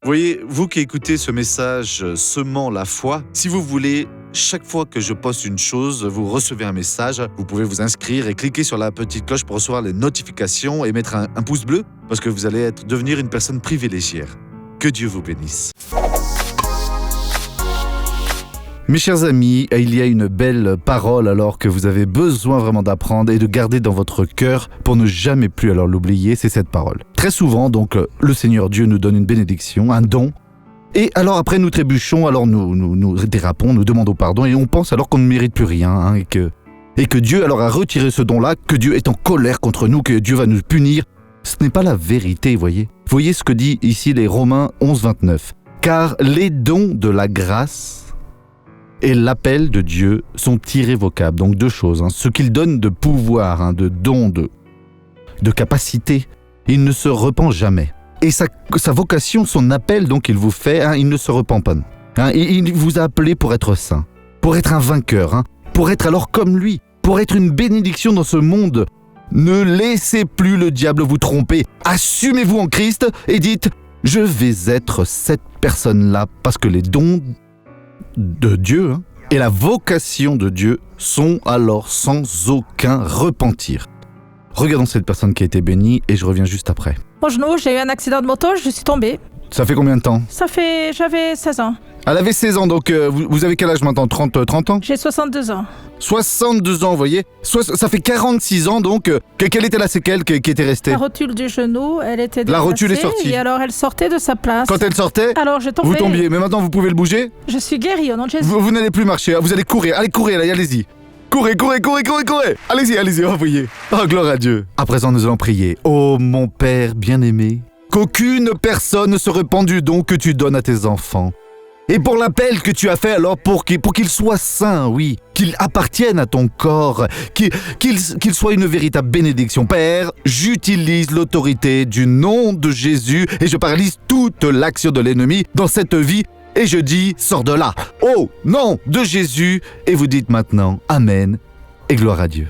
Voyez, vous qui écoutez ce message semant la foi, si vous voulez, chaque fois que je poste une chose, vous recevez un message, vous pouvez vous inscrire et cliquer sur la petite cloche pour recevoir les notifications et mettre un pouce bleu parce que vous allez devenir une personne privilégiée. Que Dieu vous bénisse. Mes chers amis, il y a une belle parole alors que vous avez besoin vraiment d'apprendre et de garder dans votre cœur pour ne jamais plus alors l'oublier, c'est cette parole. Très souvent, donc, le Seigneur Dieu nous donne une bénédiction, un don, et alors après nous trébuchons, alors nous dérapons, nous demandons pardon et on pense alors qu'on ne mérite plus rien et que Dieu alors a retiré ce don-là, que Dieu est en colère contre nous, que Dieu va nous punir. Ce n'est pas la vérité, voyez. Voyez ce que dit ici les Romains 11, 29. Car les dons de la grâce et l'appel de Dieu sont irrévocables. Donc deux choses, ce qu'il donne de pouvoir, de don, de capacité, il ne se repent jamais. Et sa vocation, son appel donc qu'il vous fait, il ne se repent pas. Il vous a appelé pour être saint, pour être un vainqueur, pour être alors comme lui, pour être une bénédiction dans ce monde. Ne laissez plus le diable vous tromper. Assumez-vous en Christ et dites « Je vais être cette personne-là » parce que les dons de Dieu et la vocation de Dieu sont alors sans aucun repentir. Regardons cette personne qui a été bénie et je reviens juste après. Mon genou, j'ai eu un accident de moto, je suis tombée. Ça fait combien de temps ? J'avais 16 ans. Elle avait 16 ans, donc vous avez quel âge maintenant ? 30 ans ? J'ai 62 ans. 62 ans, vous voyez ? Ça fait 46 ans, donc quelle était la séquelle qui était restée ? La rotule du genou, elle était déplacée. La rotule est sortie. Et alors elle sortait de sa place. Quand elle sortait, alors je tombais. vous tombiez, mais maintenant vous pouvez le bouger ? Je suis guérie au nom de Jésus. Vous n'allez plus marcher, vous allez courir, allez-y. Courez. Allez-y, voyez. Oh, gloire à Dieu. À présent, nous allons prier. Oh, mon Père bien-aimé, qu'aucune personne ne se repente du don que tu donnes à tes enfants. Et pour l'appel que tu as fait alors pour qu'ils soient saints, oui, qu'ils appartiennent à ton corps, qu'ils soient une véritable bénédiction. Père, j'utilise l'autorité du nom de Jésus et je paralyse toute l'action de l'ennemi dans cette vie. Et je dis, sors de là, au nom de Jésus. Et vous dites maintenant, Amen et gloire à Dieu.